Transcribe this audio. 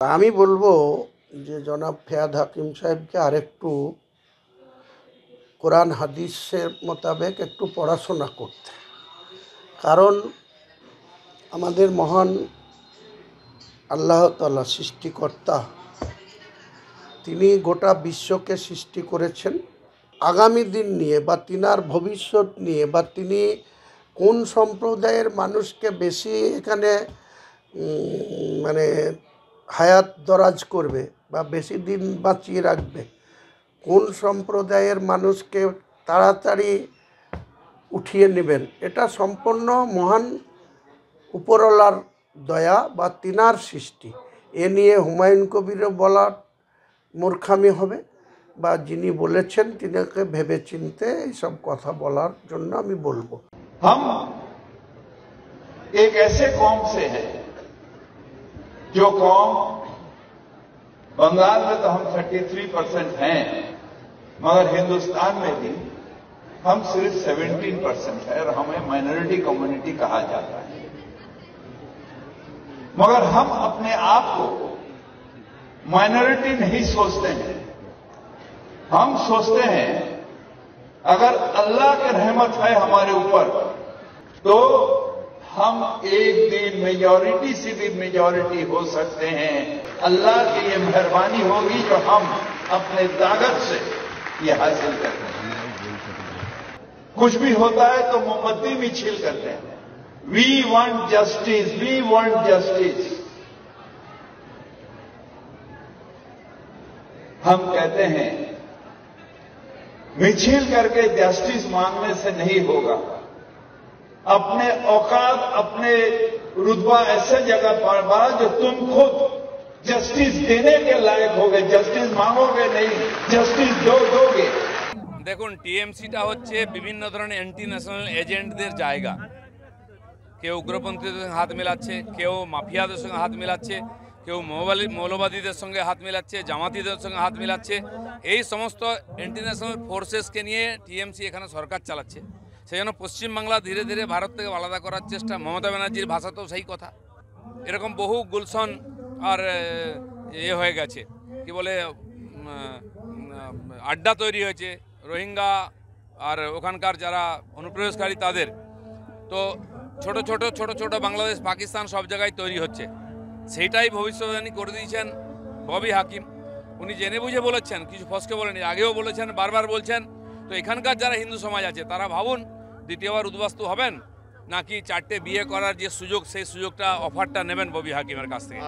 আমি বলবো যে জনাব ফেয়াদ হাকিম সাহেবকে আরেকটু কোরআন হাদিসের মোতাবেক একটু পড়াশোনা করতে। কারণ আমাদের মহান আল্লাহ তাআলা সৃষ্টিকর্তা, তিনি গোটা বিশ্বকে সৃষ্টি করেছেন আগামী দিন নিয়ে বা তিনার ভবিষ্যৎ নিয়ে, বা তিনি কোন সম্প্রদায়ের মানুষকে বেশি এখানে মানে হায়াত দরাজ করবে বা বেশি দিন বাঁচিয়ে রাখবে, কোন সম্প্রদায়ের মানুষকে তাড়াতাড়ি উঠিয়ে নেবেন, এটা সম্পূর্ণ মহান উপরওয়ালার দয়া বা তিনার সৃষ্টি। এ নিয়ে হুমায়ুন কবিরও বলার মূর্খামি হবে, বা যিনি বলেছেন তিনাকে ভেবে চিনতে এইসব কথা বলার জন্য আমি বলবো। हम एक ऐसे कौम से हैं जो कौम, बंगाल में तो हम 33% हैं, मगर हिंदुस्तान में भी हम सिर्फ 17% है और हमें माइनॉरिटी कम्युनिटी कहा जाता है। मगर हम अपने आप को माइनॉरिटी नहीं सोचते हैं। हम सोचते हैं अगर अल्लाह की रहमत है हमारे ऊपर तो हम एक दिन मेजॉरिटी से भी मेजॉरिटी हो सकते हैं। अल्लाह की ये मेहरबानी होगी जो हम अपने ताकत से ये हासिल करते हैं। कुछ भी होता है तो मोमबत्ती भी छील करते हैं। We want justice, we want justice. हम कहते हैं मिছিল करके जस्टिस मांगने से नहीं होगा। अपने औकात, अपने रुतबा ऐसे जगह पर बढ़ा जो तुम खुद जस्टिस देने के लायक होगे। जस्टिस मांगोगे नहीं, जस्टिस दोगे। দেখুন, টিএমসিটা হচ্ছে বিভিন্ন ধরনের অ্যান্টি ন্যাশনাল এজেন্টদের জায়গা। কেউ উগ্রপন্থীদের সঙ্গে হাত মেলাচ্ছে, কেউ মাফিয়াদের সঙ্গে হাত মেলাচ্ছে, কেউ মৌলবাদীদের সঙ্গে হাত মেলাচ্ছে, জামাতিদের সঙ্গে হাত মেলাচ্ছে। এই সমস্ত ইন্টারন্যাশনাল ফোর্সেসকে নিয়ে টিএমসি এখানে সরকার চালাচ্ছে। সেই জন্য পশ্চিমবাংলা ধীরে ধীরে ভারত থেকে আলাদা করার চেষ্টা। মমতা ব্যানার্জির ভাষাতেও সেই কথা। এরকম বহু গুলশন আর হয়ে গেছে, কি বলে, আড্ডা তৈরি হয়েছে রোহিঙ্গা আর ওখানকার যারা অনুপ্রবেশকারী তাদের। তো ছোট ছোট বাংলাদেশ, পাকিস্তান সব জায়গায় তৈরি হচ্ছে। সেইটাই ভবিষ্যৎবাণী করে দিয়েছেন ববি হাকিম। উনি জেনে বুঝে বলেছেন, কিছু ফসকে বলেনি, আগেও বলেছেন, বারবার বলছেন। তো এখানকার যারা হিন্দু সমাজ আছে তারা ভাবুন দ্বিতীয়বার উদ্বাস্তু হবেন নাকি 4টে বিয়ে করার যে সুযোগ, সেই সুযোগটা, অফারটা নেবেন ববি হাকিমের কাছ থেকে।